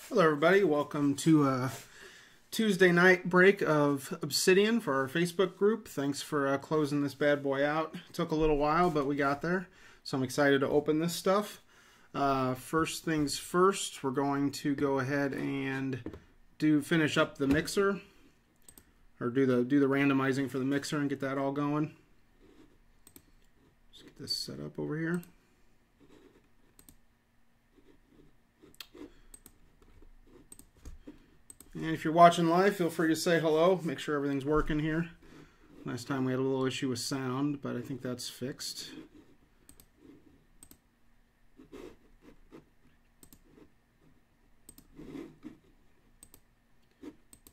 Hello everybody, welcome to a Tuesday night break of Obsidian for our Facebook group. Thanks for closing this bad boy out. It took a little while, but we got there. So I'm excited to open this stuff. First things first, we're going to go ahead and finish up the mixer. Or do the randomizing for the mixer and get that all going. Just get this set up over here. And if you're watching live, feel free to say hello. Make sure everything's working here. Last time we had a little issue with sound, but I think that's fixed.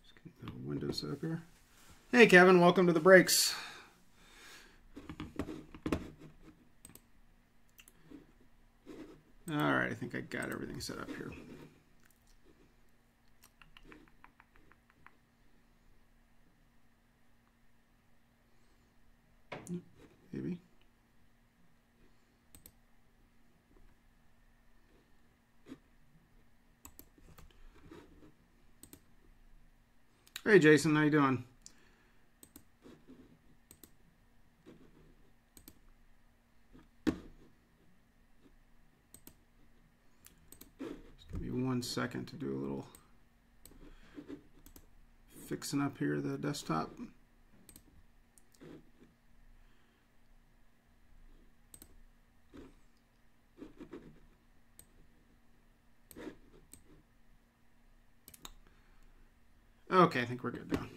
Just get the window set up here. Hey Kevin, welcome to the breaks. Alright, I think I got everything set up here. Maybe. Hey Jason, how you doing? Just give me 1 second to do a little fixing up here the desktop. Okay, I think we're good now.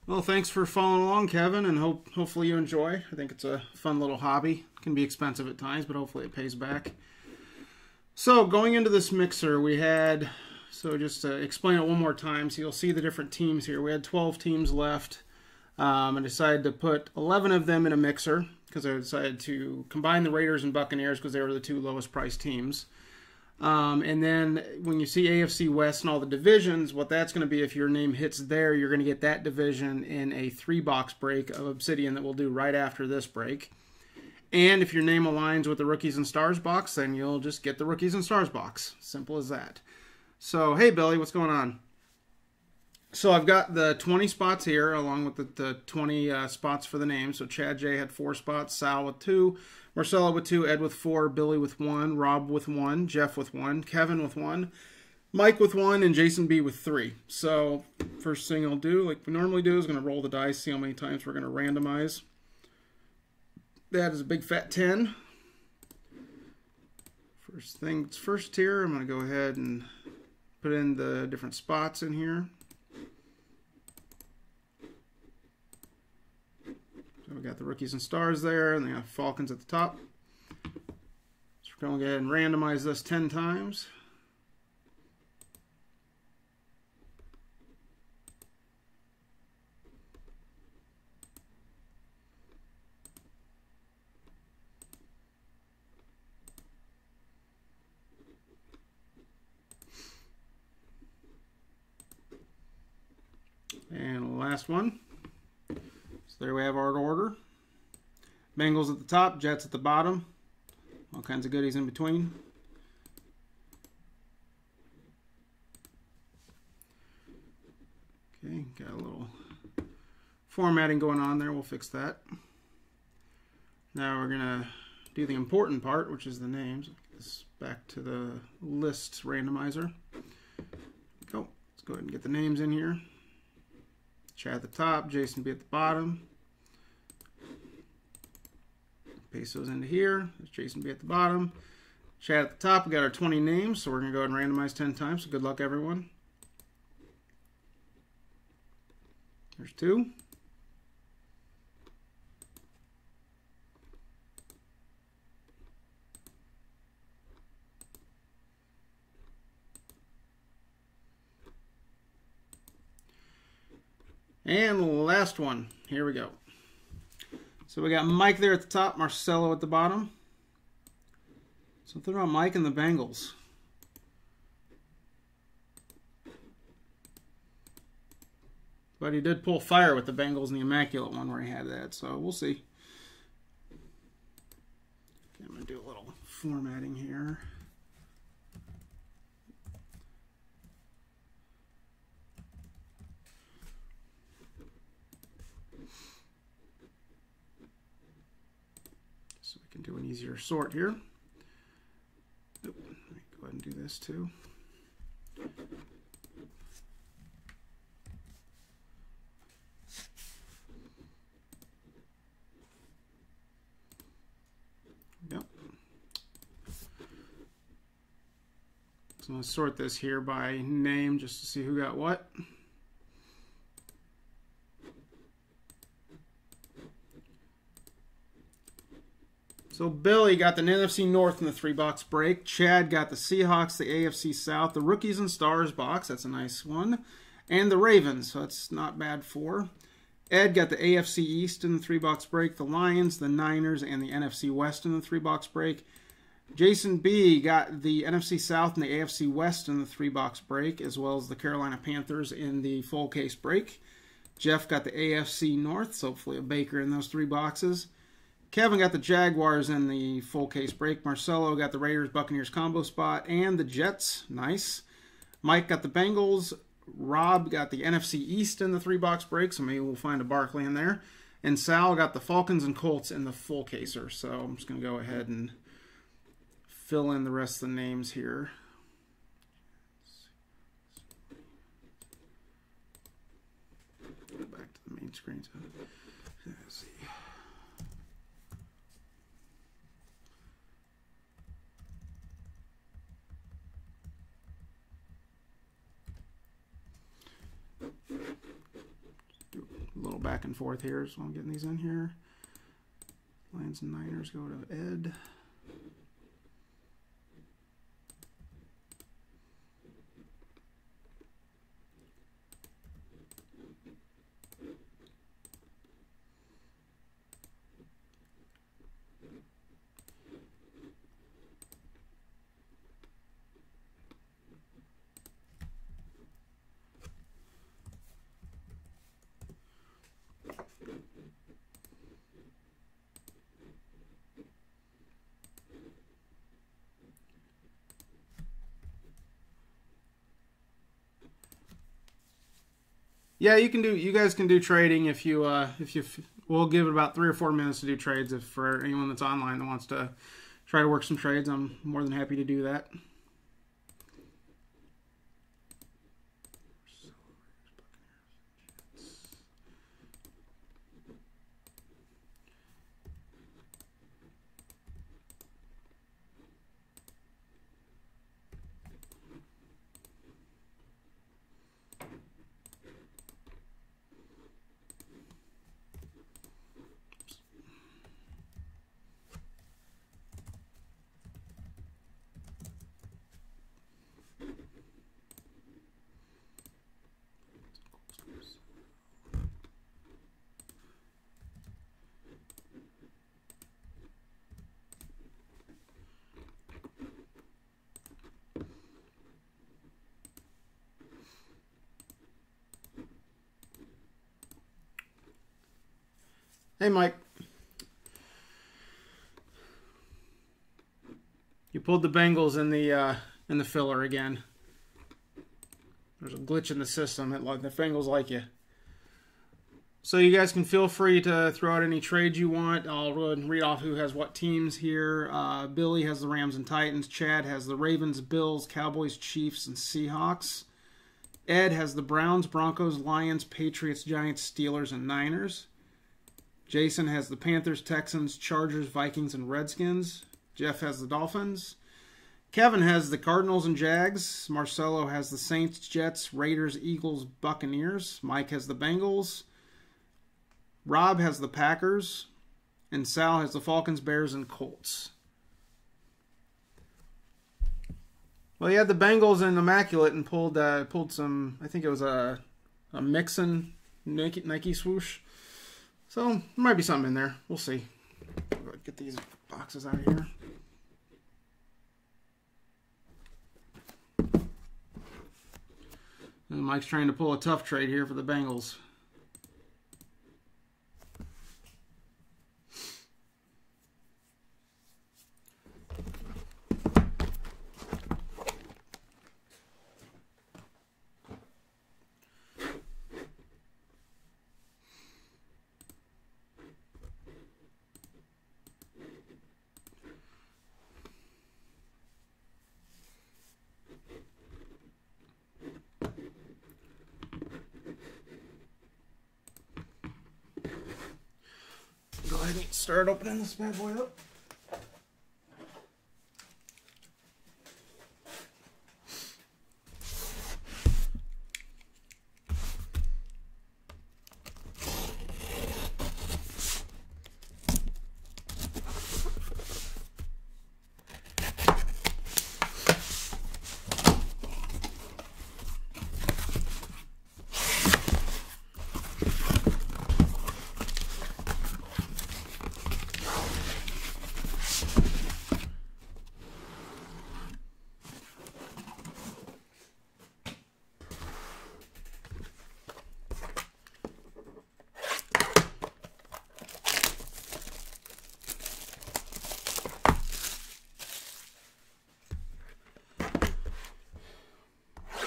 Well, thanks for following along, Kevin, and hopefully you enjoy. I think it's a fun little hobby. It can be expensive at times, but hopefully it pays back. So, going into this mixer, we had, so just to explain it one more time, so you'll see the different teams here. We had 12 teams left. I decided to put 11 of them in a mixer because I decided to combine the Raiders and Buccaneers because they were the two lowest priced teams. And then when you see AFC West and all the divisions, what that's going to be, if your name hits there, you're going to get that division in a 3-box break of Obsidian that we'll do right after this break. And if your name aligns with the Rookies and Stars box, then you'll just get the Rookies and Stars box. Simple as that. So, hey Billy, what's going on? So I've got the 20 spots here, along with the 20 spots for the names. So Chad J had 4 spots, Sal with 2, Marcella with 2, Ed with 4, Billy with 1, Rob with 1, Jeff with 1, Kevin with 1, Mike with 1, and Jason B with 3. So first thing I'll do, like we normally do, is going to roll the dice, see how many times we're going to randomize. That is a big fat 10. First things first here, I'm going to go ahead and put in the different spots in here. So we got the Rookies and Stars there, and they got Falcons at the top. So we're going to go ahead and randomize this 10 times. And the last one. So there we have our order. Bengals at the top, Jets at the bottom. All kinds of goodies in between. Okay, got a little formatting going on there. We'll fix that. Now we're going to do the important part, which is the names. Get this back to the list randomizer. Go. Let's go ahead and get the names in here. Chad at the top, Jason B at the bottom. Paste those into here. There's Jason B at the bottom. Chad at the top. We got our 20 names, so we're going to go ahead and randomize 10 times. So good luck, everyone. There's 2. And the last one. Here we go. So we got Mike there at the top, Marcelo at the bottom. Something about Mike and the Bengals. But he did pull fire with the Bengals in the Immaculate one where he had that, so we'll see. formatting here. So we can do an easier sort here. Let me go ahead and do this too. Yep. So I'm going to sort this here by name just to see who got what. So Billy got the NFC North in the 3-box break. Chad got the Seahawks, the AFC South, the Rookies and Stars box. That's a nice one. And the Ravens. So that's not bad for. Ed got the AFC East in the 3-box break. The Lions, the Niners, and the NFC West in the 3-box break. Jason B got the NFC South and the AFC West in the 3-box break, as well as the Carolina Panthers in the full case break. Jeff got the AFC North, so hopefully a Baker in those 3 boxes. Kevin got the Jaguars in the full case break. Marcelo got the Raiders Buccaneers combo spot and the Jets. Nice. Mike got the Bengals. Rob got the NFC East in the 3-box break, so maybe we'll find a Barkley in there. And Sal got the Falcons and Colts in the full caser. So I'm just going to go ahead and fill in the rest of the names here. Go back to the main screen. Let's see. Do a little back and forth here, so I'm getting these in here. Lions and Niners go to Ed. Yeah, you can do. You guys can do trading if you we'll give it about 3 or 4 minutes to do trades. If for anyone that's online that wants to try to work some trades, I'm more than happy to do that. Hey, Mike. You pulled the Bengals in the filler again. There's a glitch in the system. The Bengals like you. So you guys can feel free to throw out any trades you want. I'll go ahead and read off who has what teams here. Billy has the Rams and Titans. Chad has the Ravens, Bills, Cowboys, Chiefs, and Seahawks. Ed has the Browns, Broncos, Lions, Patriots, Giants, Steelers, and Niners. Jason has the Panthers, Texans, Chargers, Vikings, and Redskins. Jeff has the Dolphins. Kevin has the Cardinals and Jags. Marcelo has the Saints, Jets, Raiders, Eagles, Buccaneers. Mike has the Bengals. Rob has the Packers. And Sal has the Falcons, Bears, and Colts. Well, he had the Bengals in Immaculate and pulled some, I think it was a Mixon Nike swoosh. So, there might be something in there. We'll see. Get these boxes out of here. And Mike's trying to pull a tough trade here for the Bengals. start opening this bad boy up.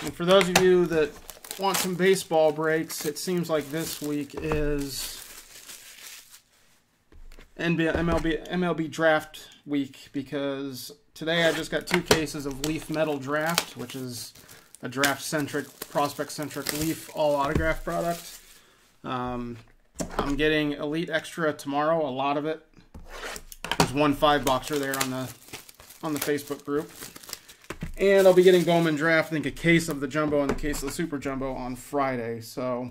And for those of you that want some baseball breaks, it seems like this week is MLB draft week, because today I just got 2 cases of Leaf Metal Draft, which is a draft-centric, prospect-centric Leaf all-autograph product. I'm getting Elite Extra tomorrow, a lot of it. There's one 5-boxer there on the Facebook group. And I'll be getting Bowman Draft, I think a case of the Jumbo and a case of the Super Jumbo on Friday. So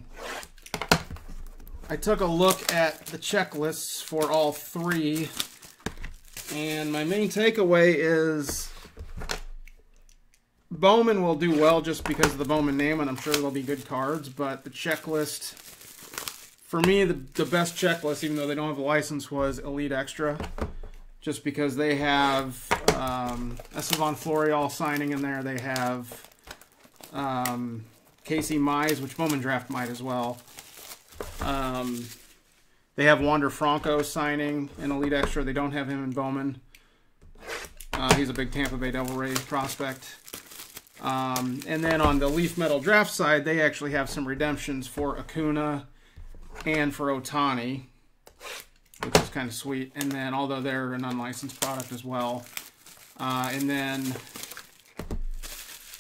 I took a look at the checklists for all 3. And my main takeaway is Bowman will do well just because of the Bowman name, and I'm sure there'll be good cards. But the checklist, for me, the best checklist, even though they don't have a license, was Elite Extra. Just because they have Estevan Florial signing in there. They have Casey Mize, which Bowman Draft might as well. They have Wander Franco signing in Elite Extra. They don't have him in Bowman. He's a big Tampa Bay Devil Rays prospect. And then on the Leaf Metal Draft side, they actually have some redemptions for Acuna and for Ohtani, which is kind of sweet. And then, although they're an unlicensed product as well. And then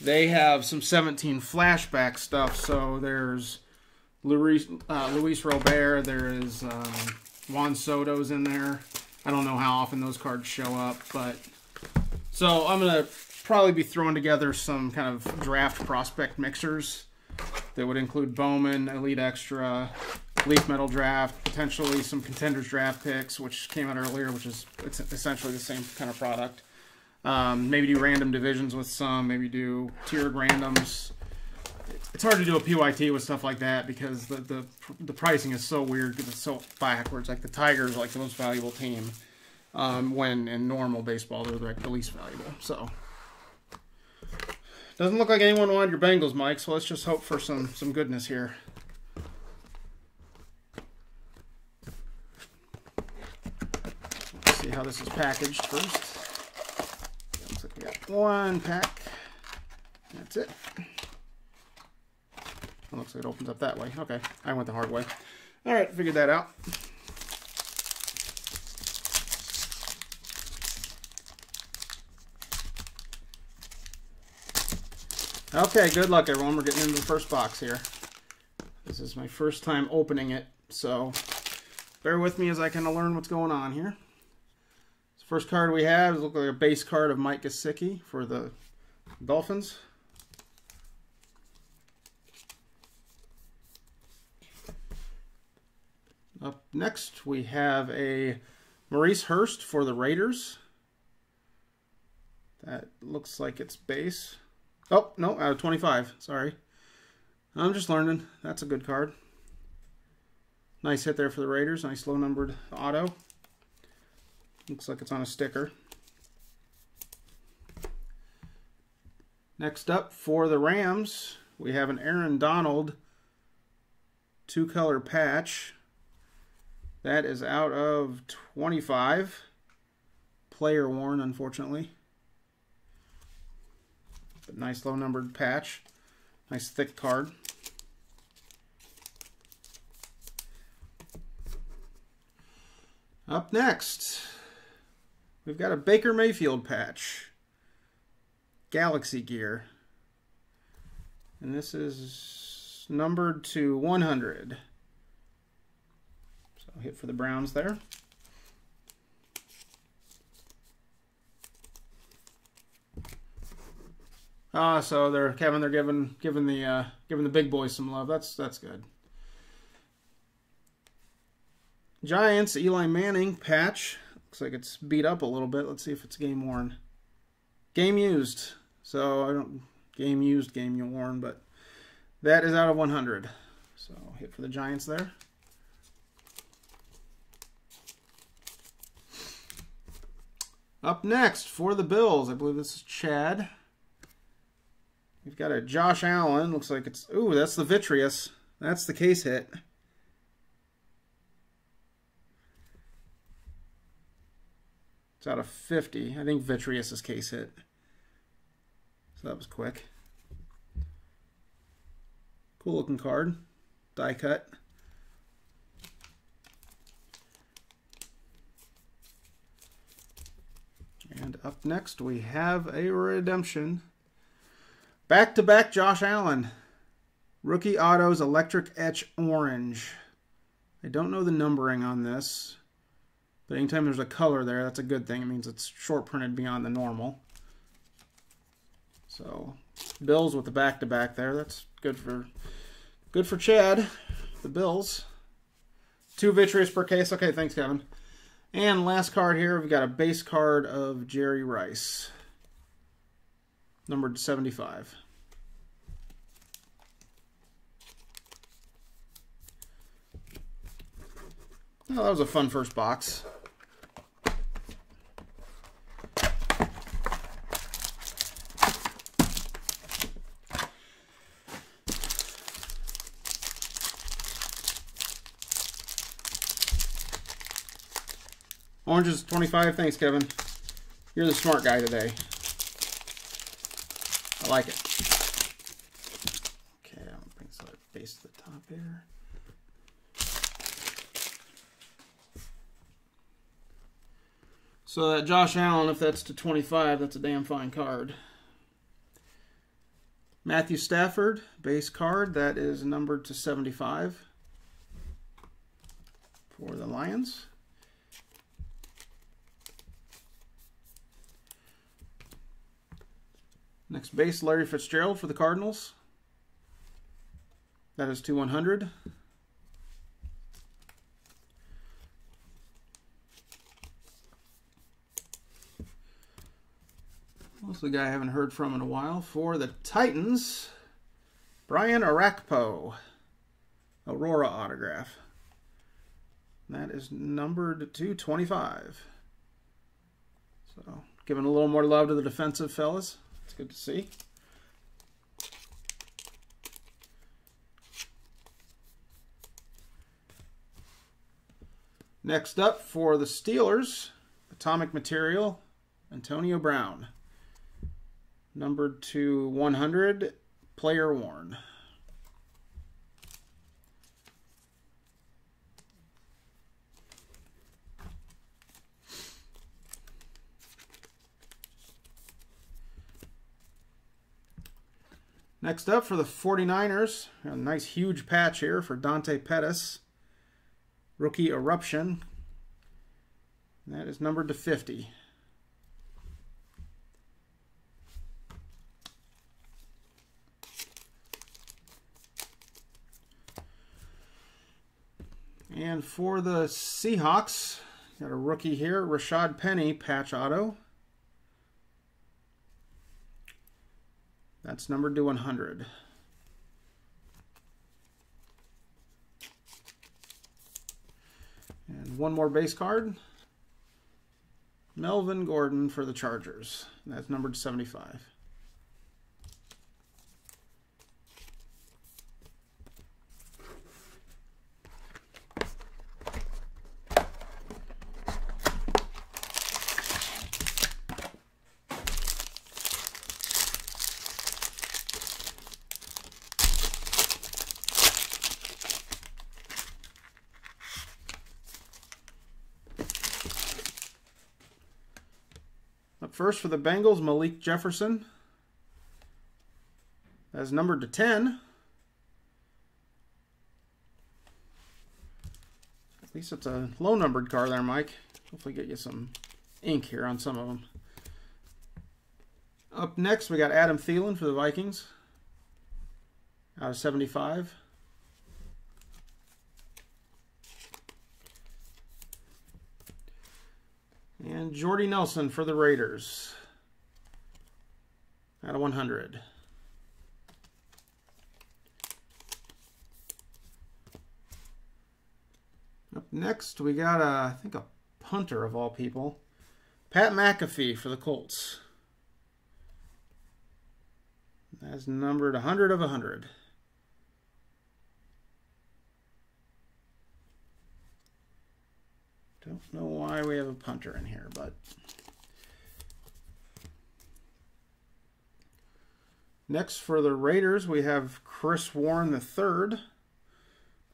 they have some 17 flashback stuff. So there's Luis Robert, there is Juan Soto's in there. I don't know how often those cards show up, but so I'm going to probably be throwing together some kind of draft prospect mixers that would include Bowman, Elite Extra, Leaf Metal Draft, potentially some Contenders Draft picks, which came out earlier, which is essentially the same kind of product. Maybe do random divisions with some, maybe do tiered randoms. It's hard to do a PYT with stuff like that because the pricing is so weird because it's so backwards. Like the Tigers are like the most valuable team, when in normal baseball they're like the least valuable. So doesn't look like anyone wanted your Bengals, Mike. So let's just hope for some goodness here. Let's see how this is packaged first. Looks like we got 1 pack. That's it. It looks like it opens up that way. Okay, I went the hard way. All right, figured that out. Okay, good luck, everyone. We're getting into the first box here. This is my first time opening it, so bear with me as I kind of learn what's going on here. The first card we have is looks like a base card of Mike Gesicki for the Dolphins. Up next, we have a Maurice Hurst for the Raiders. That looks like it's base. Oh, no, out of 25. Sorry. I'm just learning. That's a good card. Nice hit there for the Raiders. Nice low-numbered auto. Looks like it's on a sticker. Next up, for the Rams, we have an Aaron Donald 2-color patch. That is out of 25. Player worn, unfortunately. But nice low-numbered patch. Nice thick card. Up next, we've got a Baker Mayfield patch. Galaxy Gear. And this is numbered to 100. So hit for the Browns there. Ah, so they're Kevin. They're giving the big boys some love. That's good. Giants Eli Manning patch. Looks like it's beat up a little bit. Let's see if it's game worn. Game used. So I don't game used, game worn, but that is out of 100. So hit for the Giants there. Up next for the Bills, I believe this is Chad. We've got a Josh Allen. Looks like it's... Ooh, that's the Vitreous. That's the case hit. It's out of 50. I think Vitreous is case hit. So that was quick. Cool looking card. Die cut. And up next we have a redemption. Back-to-back Josh Allen. Rookie Autos Electric Etch Orange. I don't know the numbering on this, but anytime there's a color there, that's a good thing. It means it's short printed beyond the normal. So Bills with the back-to-back there. That's good for Chad. The Bills. 2 Vitreous per case. Okay, thanks, Kevin. And last card here, we've got a base card of Jerry Rice, numbered 75. Oh, that was a fun first box. Orange is 25. Thanks, Kevin. You're the smart guy today. I like it. Okay, I'm going to bring some base to the top here. So that Josh Allen, if that's to 25, that's a damn fine card. Matthew Stafford, base card. That is numbered to 75 for the Lions. Next base, Larry Fitzgerald for the Cardinals. That is to 100. Also a guy I haven't heard from in a while. For the Titans, Brian Arakpo. Aurora autograph. That is numbered to 25. So, giving a little more love to the defensive fellas. It's good to see. Next up for the Steelers, Atomic Material, Antonio Brown. Numbered to 100, player worn. Next up for the 49ers, a nice huge patch here for Dante Pettis. Rookie Eruption. That is numbered to 50. And for the Seahawks, got a rookie here, Rashad Penny patch auto. That's numbered to 100. And one more base card. Melvin Gordon for the Chargers. That's numbered to 75. Up first for the Bengals, Malik Jefferson. That's numbered to 10. At least it's a low-numbered card there, Mike. Hopefully get you some ink here on some of them. Up next, we got Adam Thielen for the Vikings. Out of 75. And Jordy Nelson for the Raiders. Out of 100. Up next, we got, I think, a punter of all people. Pat McAfee for the Colts. That's numbered 100 of 100. Don't know why we have a punter in here, but... Next for the Raiders, we have Chris Warren III. Looks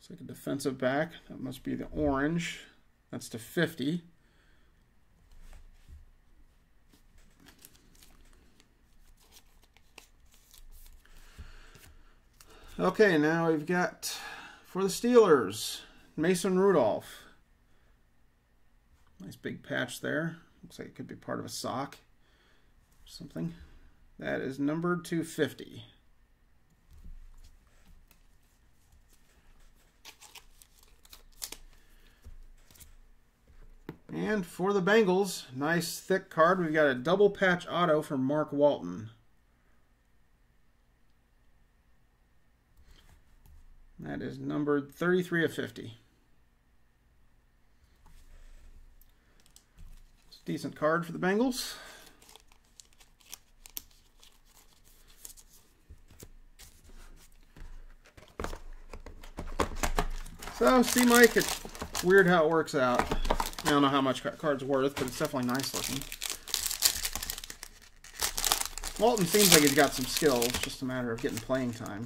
like a defensive back. That must be the orange. That's to 50. Okay, now we've got, for the Steelers, Mason Rudolph. Nice big patch there. Looks like it could be part of a sock or something. That is numbered to 50. And for the Bengals, nice thick card. We've got a double patch auto from Mark Walton. That is numbered 33 of 50. It's a decent card for the Bengals. So, see, Mike, it's weird how it works out. I don't know how much card's worth, but it's definitely nice looking. Walton seems like he's got some skill. It's just a matter of getting playing time.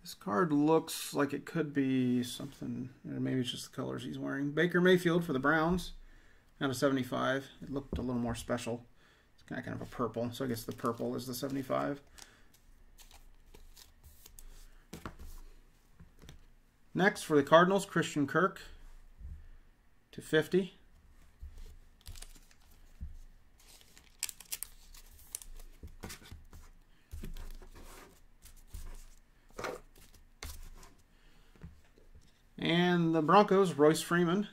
This card looks like it could be something, maybe it's just the colors he's wearing. Baker Mayfield for the Browns, out of 75. It looked a little more special. It's kind of a purple, so I guess the purple is the 75. Next, for the Cardinals, Christian Kirk, to 50. And the Broncos, Royce Freeman,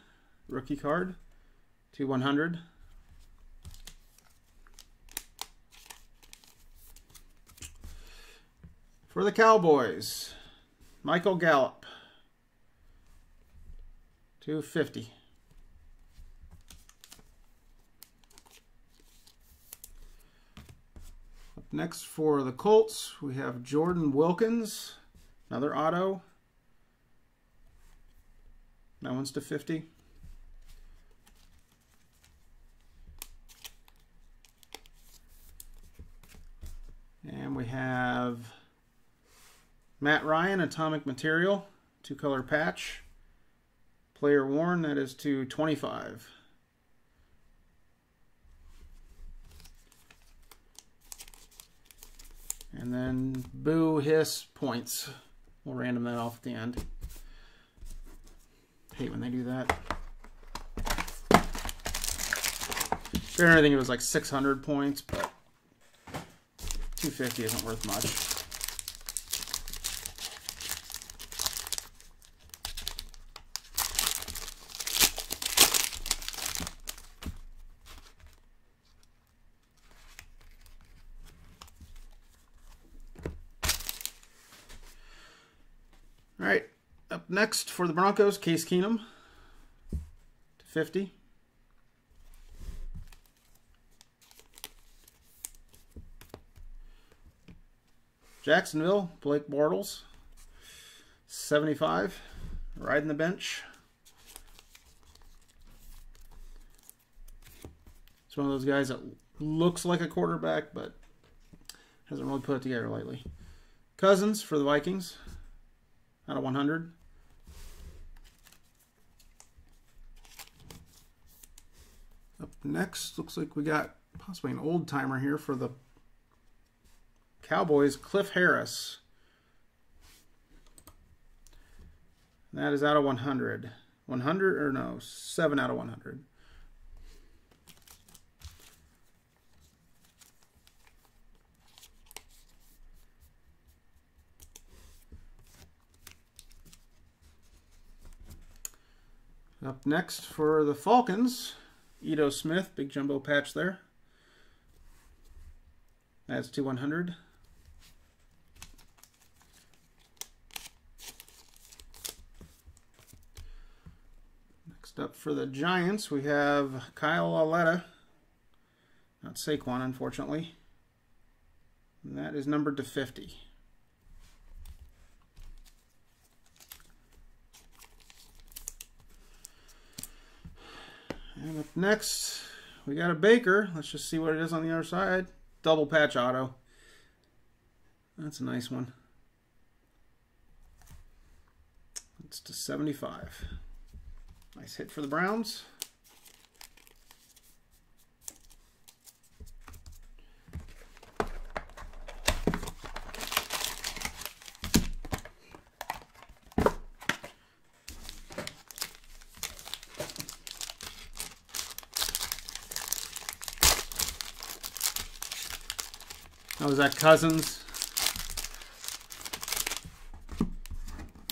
rookie card, to 100. For the Cowboys, Michael Gallup, to 50. Up next for the Colts, we have Jordan Wilkins, another auto. That one's to 50. And we have Matt Ryan, Atomic Material, 2-color patch. Player worn, that is to 25. And then boo, hiss, points. We'll random that off at the end. Hate when they do that. Sure, I think it was like 600 points, but 250 isn't worth much. All right, up next for the Broncos, Case Keenum, to 50. Jacksonville, Blake Bortles, 75, riding the bench. It's one of those guys that looks like a quarterback, but hasn't really put it together lately. Cousins for the Vikings, out of 100. Up next, looks like we got possibly an old timer here for the Cowboys, Cliff Harris. That is out of 100. 100, or no, 7 out of 100. Up next for the Falcons, Ito Smith, big jumbo patch there. That's to 100. Next up for the Giants, we have Kyle Lauletta. Not Saquon, unfortunately. And that is numbered to 50. And up next, we got a Baker. Let's just see what it is on the other side. Double patch auto. That's a nice one. It's to 75. Nice hit for the Browns. Oh, was that Cousins?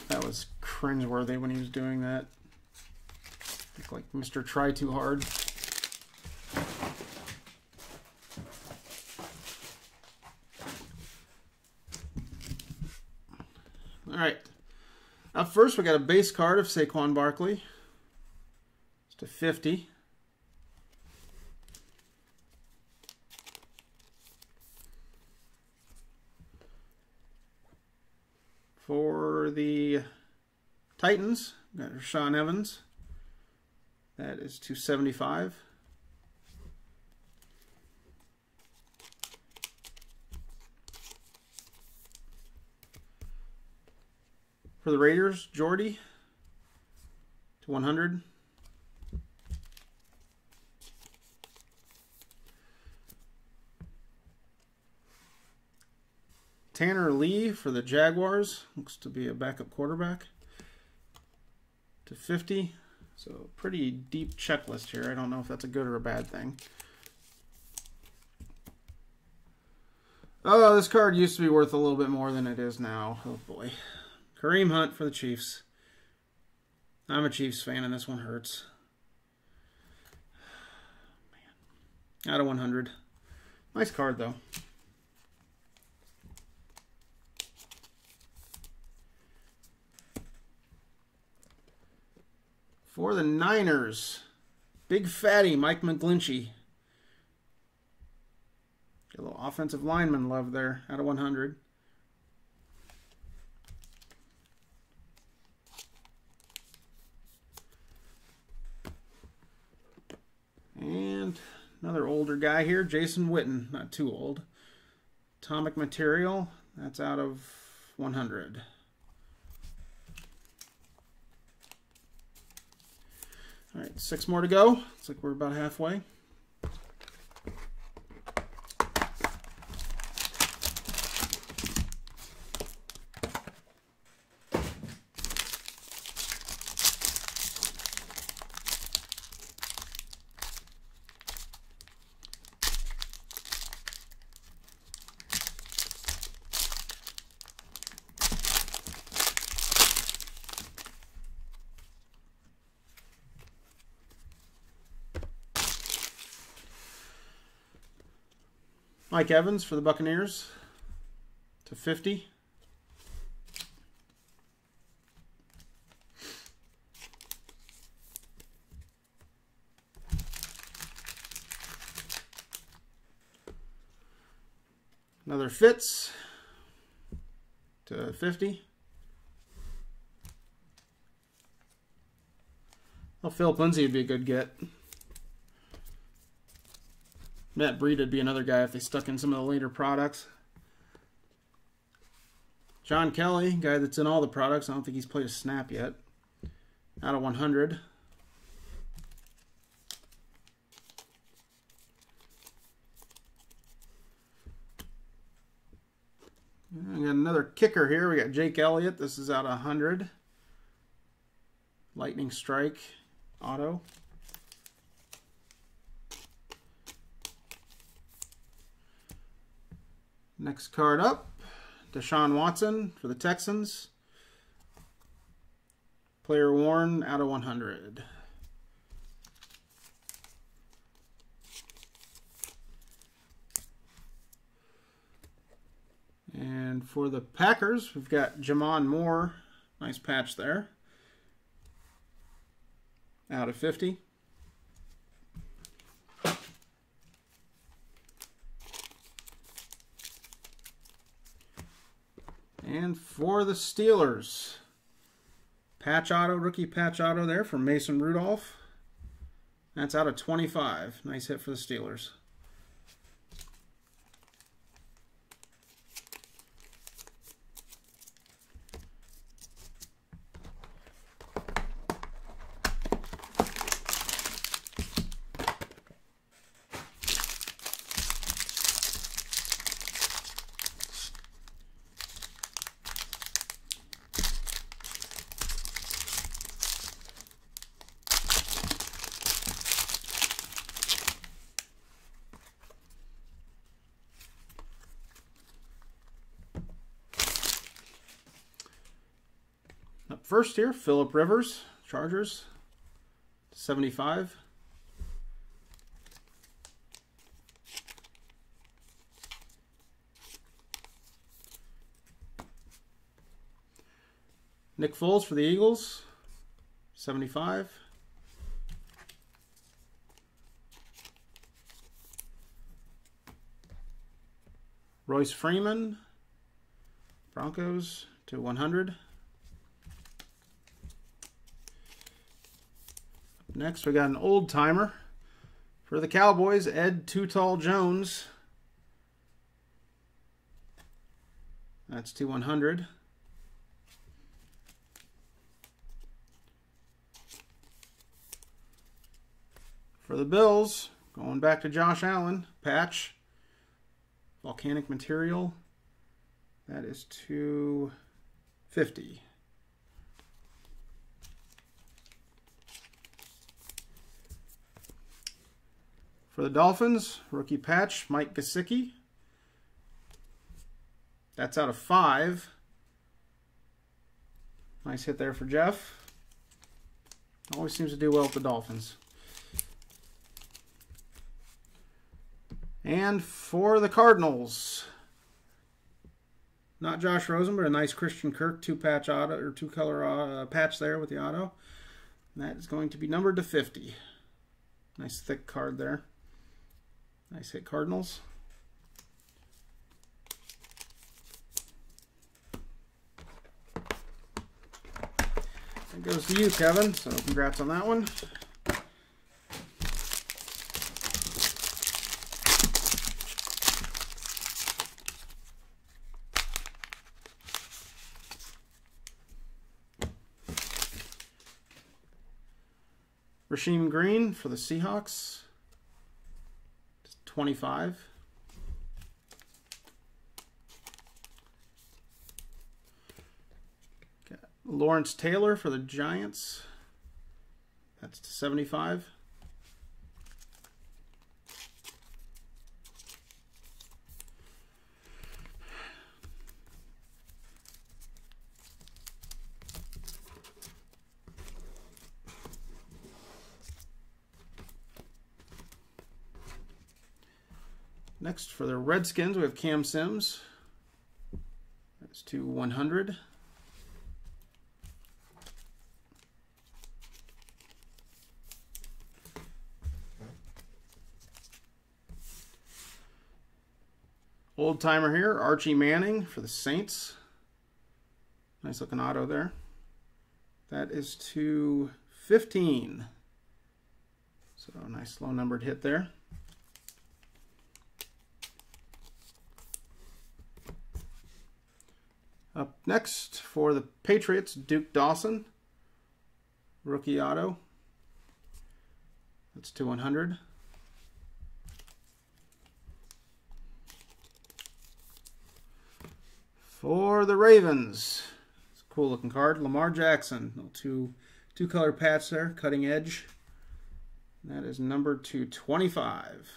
That was cringeworthy when he was doing that. Looked like Mr. Try Too Hard. All right. Up first, we got a base card of Saquon Barkley. It's to 50. For the Titans, we got Rashaan Evans. That is 275. For the Raiders, Jordy to 100. Tanner Lee for the Jaguars, looks to be a backup quarterback, to 50. So pretty deep checklist here. I don't know if that's a good or a bad thing. Oh, this card used to be worth a little bit more than it is now. Oh boy. Kareem Hunt for the Chiefs. I'm a Chiefs fan and this one hurts. Man. Out of 100. Nice card though. For the Niners, big fatty Mike McGlinchey. Get a little offensive lineman love there, out of 100. And another older guy here, Jason Witten, not too old. Atomic Material, that's out of 100. All right, 6 more to go. Looks like we're about halfway. Mike Evans for the Buccaneers to 50. Another Fitz to 50. Oh, Philip Lindsay would be a good get. Matt Breed would be another guy if they stuck in some of the later products. John Kelly, guy that's in all the products. I don't think he's played a snap yet. Out of 100. We got another kicker here. We got Jake Elliott. This is out of 100. Lightning Strike auto. Next card up, Deshaun Watson for the Texans. Player worn out of 100. And for the Packers, we've got Jamon Moore. Nice patch there. Out of 50. And for the Steelers, patch auto, rookie patch auto there from Mason Rudolph. That's out of 25. Nice hit for the Steelers. Up first here, Phillip Rivers, Chargers, 75. Nick Foles for the Eagles, 75. Royce Freeman, Broncos, to 100. Next, we got an old timer for the Cowboys, Ed Too Tall Jones. That's to 100. For the Bills, going back to Josh Allen, patch, volcanic material. That is to 50. For the Dolphins, rookie patch, Mike Gesicki. That's out of 5. Nice hit there for Jeff. Always seems to do well with the Dolphins. And for the Cardinals, not Josh Rosen, but a nice Christian Kirk two-patch auto, or two-color patch there with the auto. And that is going to be numbered to 50. Nice thick card there. Nice hit, Cardinals. That goes to you, Kevin, so congrats on that one. Rasheem Green for the Seahawks. 25. Got Lawrence Taylor for the Giants. That's to 75. Next, for the Redskins, we have Cam Sims. That's to 100. Old timer here, Archie Manning for the Saints. Nice looking auto there. That is to 15. So nice low numbered hit there. Up next for the Patriots, Duke Dawson, rookie auto. That's to 100. For the Ravens, it's a cool looking card, Lamar Jackson, Two-color patch there, cutting edge. And that is numbered to 25.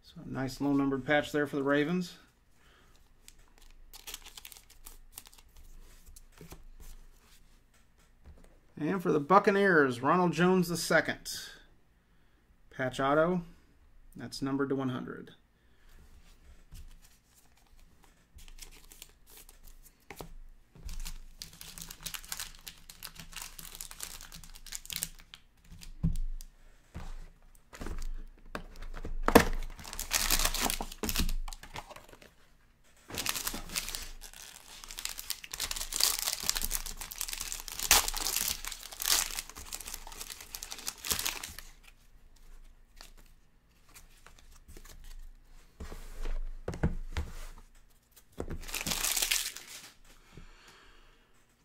So a nice low-numbered patch there for the Ravens. And for the Buccaneers, Ronald Jones II. Patch auto. That's numbered to 100.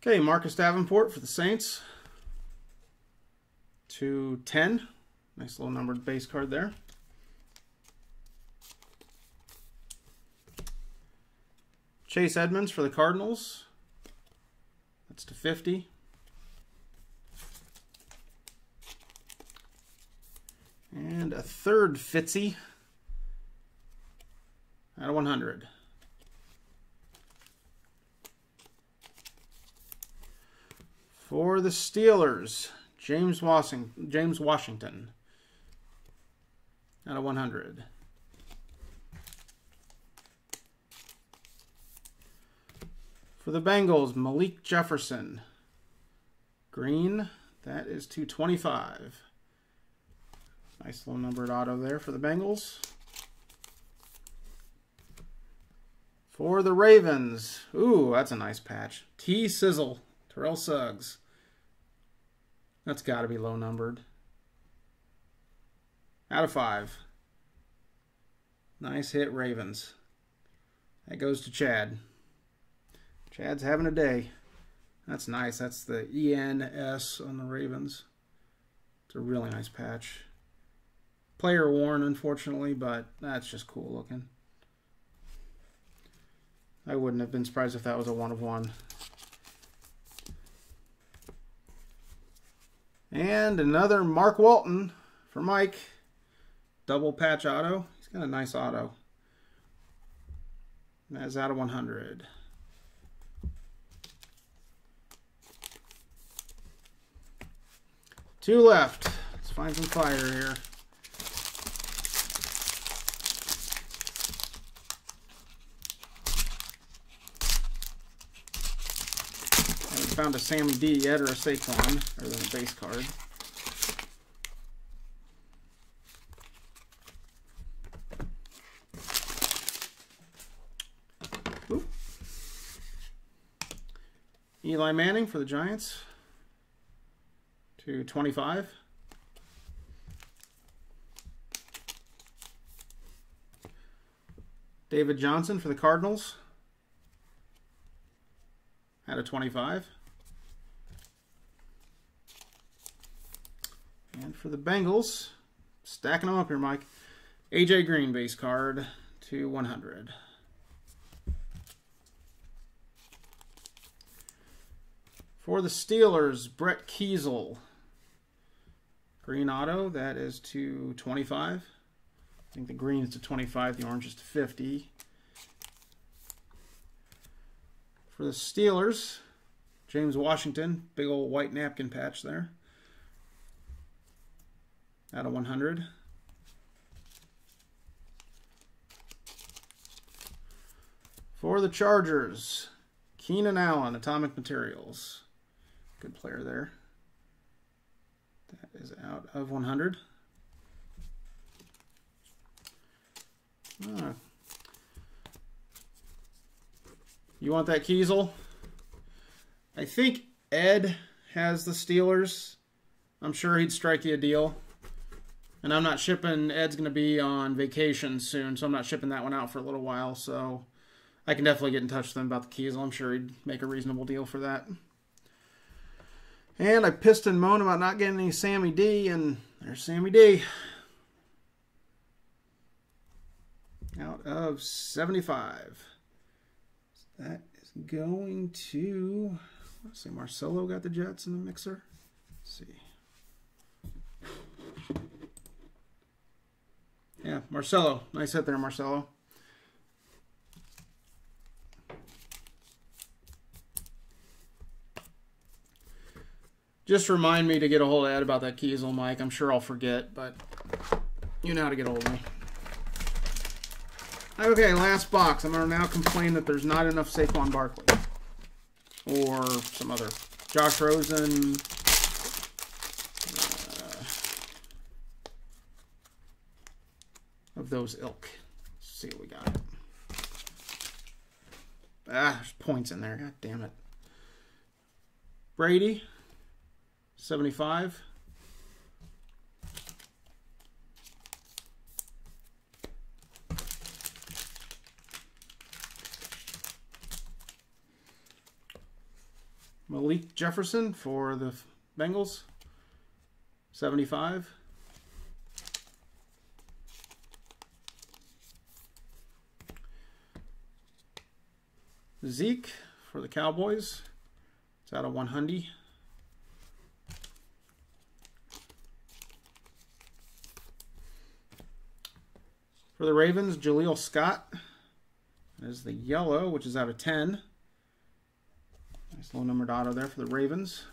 Okay, Marcus Davenport for the Saints. 210. Nice little numbered base card there. Chase Edmonds for the Cardinals. That's to 50. And a third Fitzy out of 100. For the Steelers, James Washington out of 100. For the Bengals, Malik Jefferson, green, that is 225. Nice little numbered auto there for the Bengals. For the Ravens, ooh, that's a nice patch. T-Sizzle, Terrell Suggs. That's got to be low numbered. Out of 5. Nice hit, Ravens. That goes to Chad. Chad's having a day. That's nice. That's the ENS on the Ravens. It's a really nice patch. Player worn, unfortunately, but that's just cool looking. I wouldn't have been surprised if that was a 1 of 1. And another Mark Walton for Mike. Double patch auto. He's got a nice auto. That's out of 100. Two left. Let's find some fire here. Haven't found a Sammy D yet or a Saquon, other than a base card. Oop. Eli Manning for the Giants. 225. David Johnson for the Cardinals. Out of 25. And for the Bengals, stacking them up here, Mike. AJ Green base card to 100. For the Steelers, Brett Kiesel. Green auto, that is to 25. I think the green is to 25, the orange is to 50. For the Steelers, James Washington, big old white napkin patch there. Out of 100. For the Chargers, Keenan Allen, Atomic Materials. Good player there. That is out of 100. You want that Kiesel? I think Ed has the Steelers. I'm sure he'd strike you a deal. And I'm not shipping, Ed's going to be on vacation soon, so I'm not shipping that one out for a little while. So I can definitely get in touch with him about the Kiesel. I'm sure he'd make a reasonable deal for that. And I pissed and moaned about not getting any Sammy D, and there's Sammy D. Out of 75. That is going to Let's see, Marcelo got the Jets in the mixer. Let's see. Yeah, Marcelo. Nice hit there, Marcelo. Just remind me to get a hold of Ed about that Kiesel mic. I'm sure I'll forget, but you know how to get a hold of me. Okay, last box. I'm going to now complain that there's not enough Saquon Barkley. Or some other. Josh Rosen. Of those ilk. Let's see what we got. There's points in there. God damn it. Brady. 75. Malik Jefferson for the Bengals. 75. Zeke for the Cowboys. It's out of 100. For the Ravens, Jaleel Scott. There's the yellow, which is out of 10. Nice little numbered auto there for the Ravens.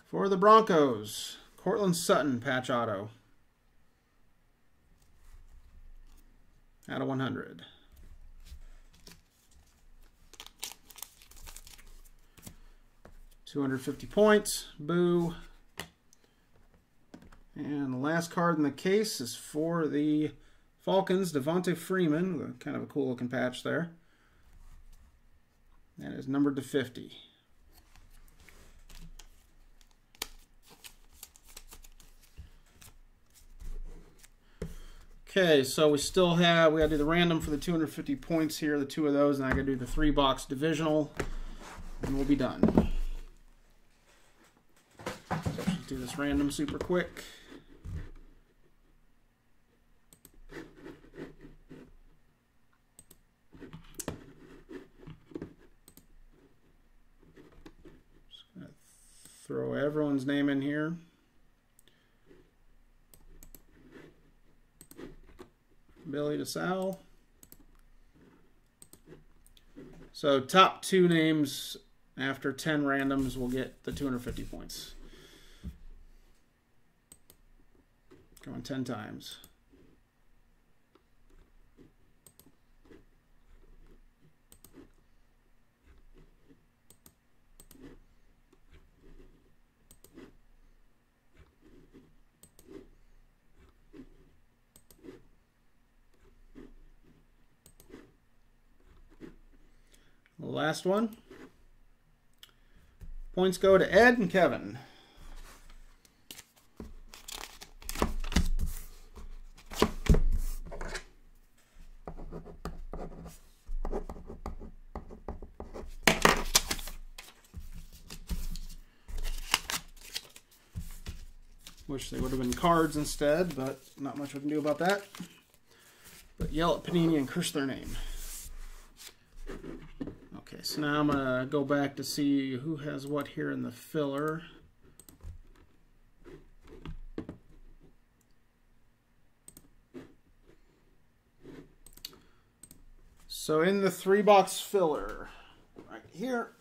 For the Broncos, Cortland Sutton, patch auto. Out of 100. $250 points. Boo. And the last card in the case is for the Falcons, Devontae Freeman. Kind of a cool looking patch there. That is numbered to 50. Okay, so we still have, we got to do the random for the 250 points here, the two of those, and I got to do the 3-box divisional, and we'll be done. So let's do this random super quick. Throw everyone's name in here. Billy to Sal. So top 2 names after 10 randoms will get the 250 points. Going 10 times. Last one. Points go to Ed and Kevin. Wish they would have been cards instead, but not much we can do about that. But yell at Panini and curse their name. Okay, so now I'm going to go back to see who has what here in the filler. So in the 3-box filler, right here,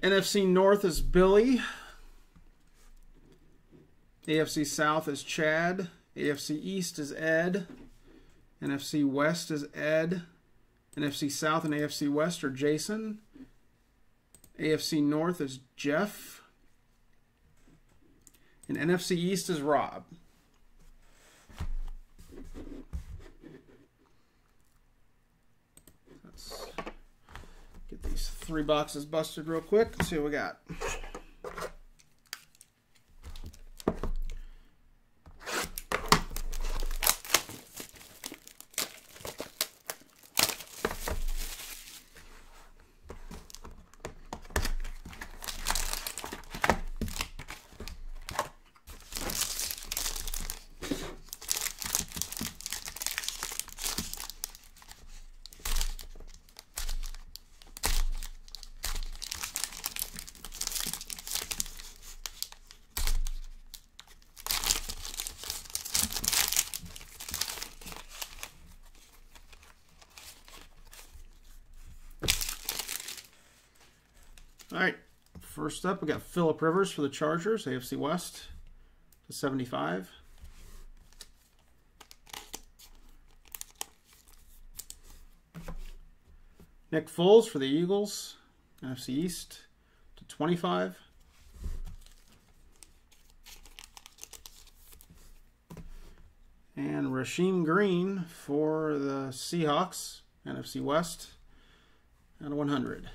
NFC North is Billy. AFC South is Chad. AFC East is Ed. NFC West is Ed. NFC South and AFC West are Jason. AFC North is Jeff. And NFC East is Rob. Let's get these 3 boxes busted real quick. Let's see what we got. right, first up we got Phillip Rivers for the Chargers, AFC West to 75. Nick Foles for the Eagles, NFC East to 25. And Rasheem Green for the Seahawks, NFC West, out of 100.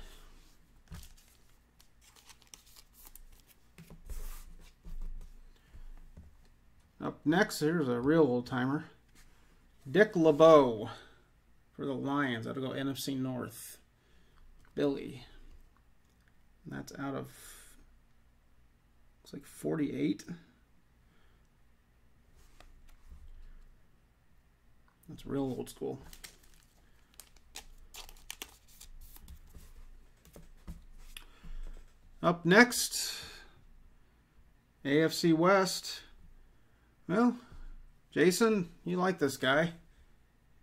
Up next, here's a real old-timer. Dick LeBeau for the Lions. That'll go NFC North. Billy. And that's out of, looks like 48. That's real old school. Up next, AFC West. Well, Jason, you like this guy.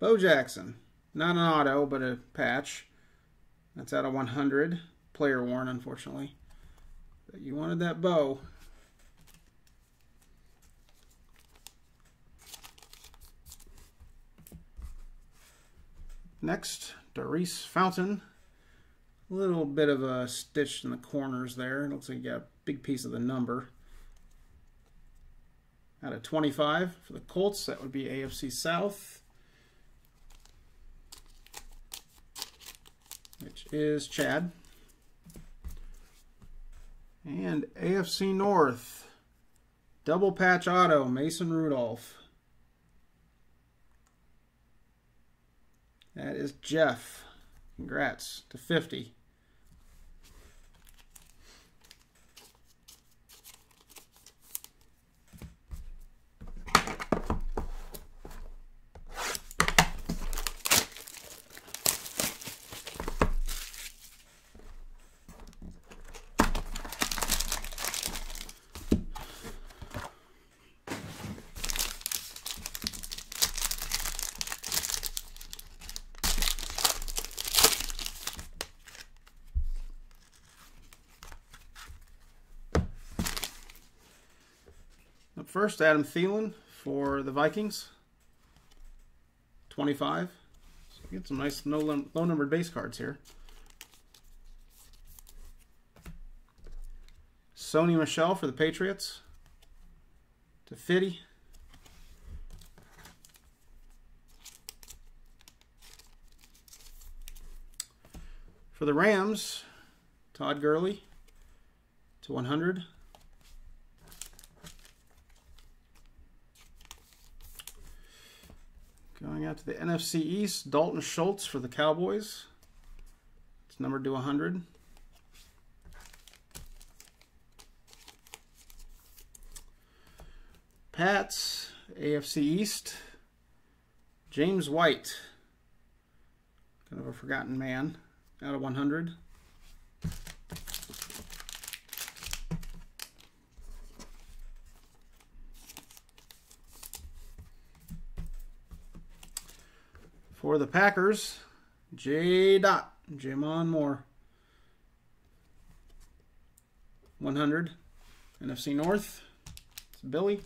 Bo Jackson. Not an auto, but a patch. That's out of 100. Player worn, unfortunately. But you wanted that Bo. Next, Doris Fountain. A little bit of a stitch in the corners there. Looks like you got a big piece of the number. Out of 25 for the Colts. That would be AFC South, which is Chad. And AFC North, double patch auto, Mason Rudolph. That is Jeff. Congrats to 50. Up first, Adam Thielen for the Vikings. 25. So get some nice low-numbered base cards here. Sony Michel for the Patriots. To 50. For the Rams, Todd Gurley to 100. Going out to the NFC East, Dalton Schultz for the Cowboys. It's numbered to 100. Pats, AFC East, James White. Kind of a forgotten man, out of 100. For the Packers, Jamon Moore. 100. NFC North, it's Billy.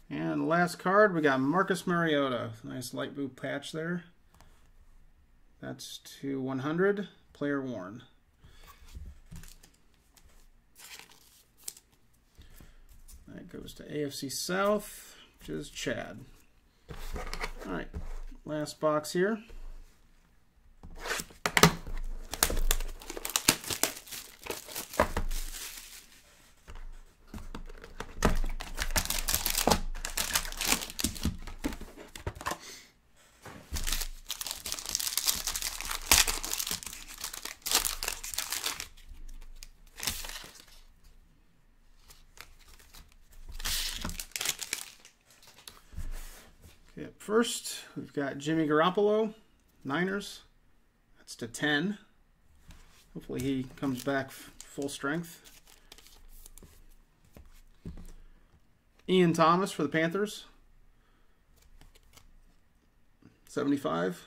And the last card, we got Marcus Mariota. Nice light blue patch there. That's to 100, player worn. That goes to AFC South, which is Chad. All right, last box here. Okay, up first, we've got Jimmy Garoppolo, Niners. That's to 10. Hopefully he comes back full strength. Ian Thomas for the Panthers. 75.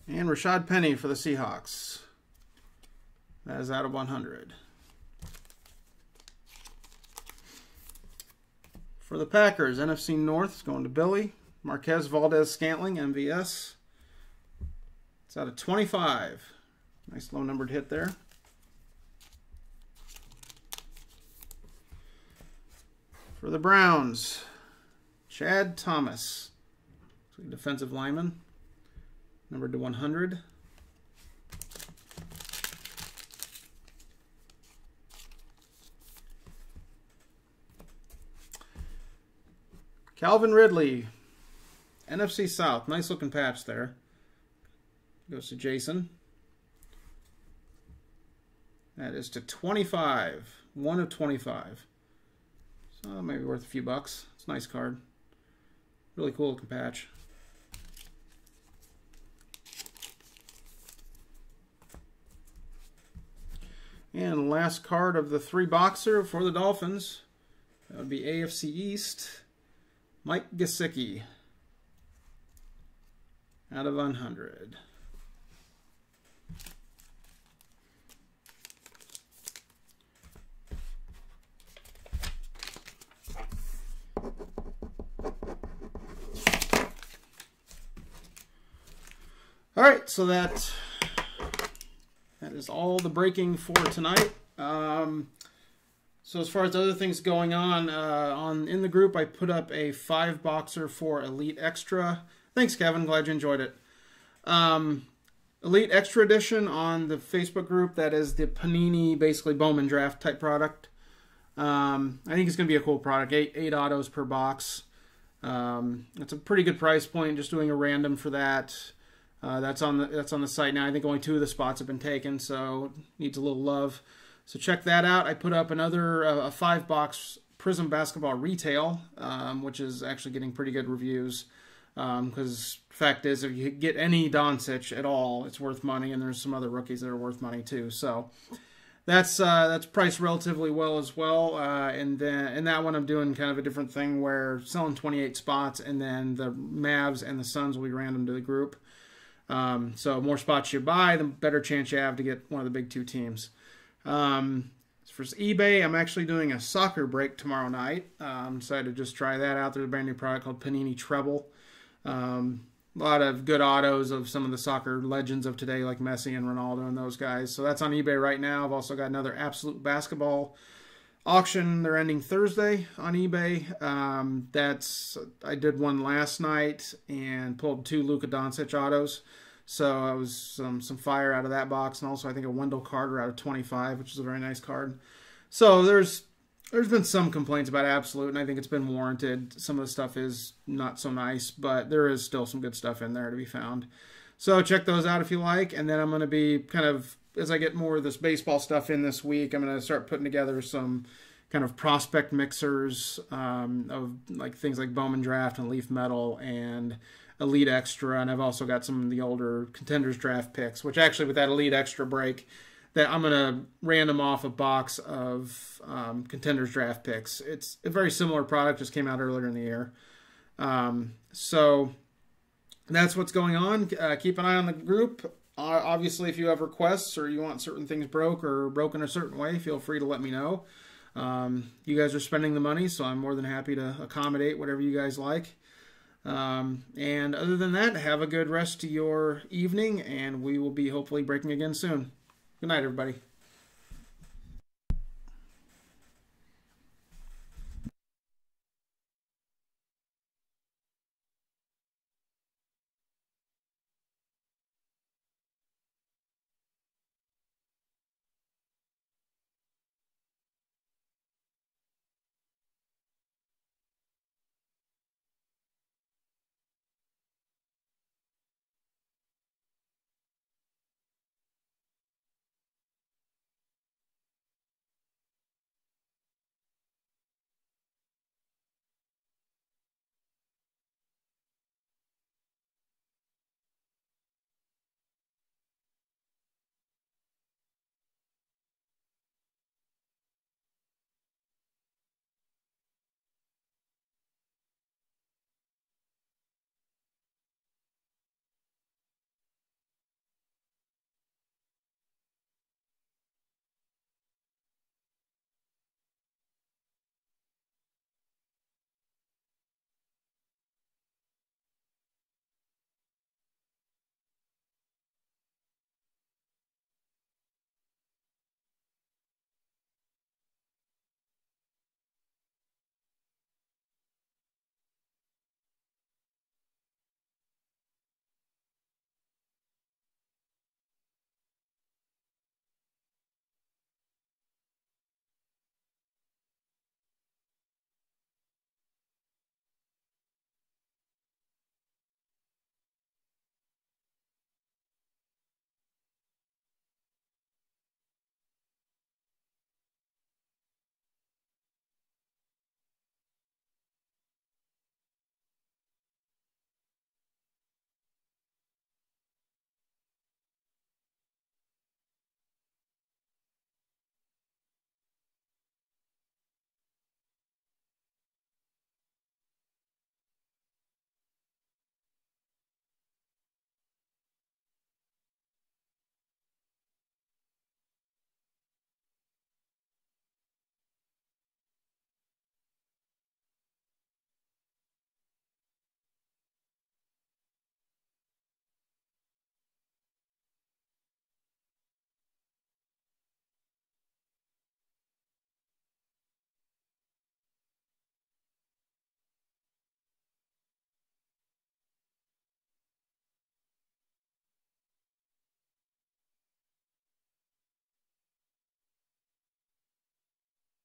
And Rashad Penny for the Seahawks. That is out of 100. For the Packers, NFC North is going to Billy. Marquez Valdez-Scantling, MVS. It's out of 25. Nice low numbered hit there. For the Browns, Chad Thomas, defensive lineman, numbered to 100. Calvin Ridley, NFC South, nice looking patch there. Goes to Jason. That is to 25, 1 of 25. So that might be worth a few bucks. It's a nice card. Really cool looking patch. And last card of the 3-boxer for the Dolphins. That would be AFC East. Mike Gesicki. Out of 100. All right, so that is all the breaking for tonight. So as far as other things going on in the group, I put up a 5-boxer for Elite Extra. Thanks, Kevin. Glad you enjoyed it. Elite Extra Edition on the Facebook group. That is the Panini, basically Bowman Draft type product. I think it's going to be a cool product. 8 autos per box. It's a pretty good price point. Just doing a random for that. That's on the site now. I think only 2 of the spots have been taken, so needs a little love. So check that out. I put up another a 5-box Prism Basketball Retail, which is actually getting pretty good reviews. Because fact is, if you get any Doncic at all, it's worth money, and there's some other rookies that are worth money too. So that's priced relatively well as well. And then in that one, I'm doing kind of a different thing where selling 28 spots, and then the Mavs and the Suns will be random to the group. So more spots you buy, the better chance you have to get one of the big 2 teams. As for eBay, I'm actually doing a soccer break tomorrow night. Decided to just try that out. There's a brand new product called Panini Treble. A lot of good autos of some of the soccer legends of today, like Messi and Ronaldo and those guys. So that's on eBay right now. I've also got another Absolute Basketball auction. They're ending Thursday on eBay. I did one last night and pulled 2 Luka Doncic autos. So I was some fire out of that box, and also I think a Wendell Carter out of 25, which is a very nice card. So there's been some complaints about Absolute, and I think it's been warranted. Some of the stuff is not so nice, but there is still some good stuff in there to be found. So check those out if you like, and then I'm going to be kind of, as I get more of this baseball stuff in this week, I'm going to start putting together some kind of prospect mixers of like things like Bowman Draft and Leaf Metal and Elite Extra, and I've also got some of the older Contenders Draft picks, which actually with that Elite Extra break, that I'm going to random off a box of Contenders Draft picks. It's a very similar product, just came out earlier in the year. So that's what's going on. Keep an eye on the group. Obviously, if you have requests or you want certain things broken a certain way, feel free to let me know. You guys are spending the money, so I'm more than happy to accommodate whatever you guys like. And other than that, have a good rest of your evening, and we will be hopefully breaking again soon. Good night, everybody.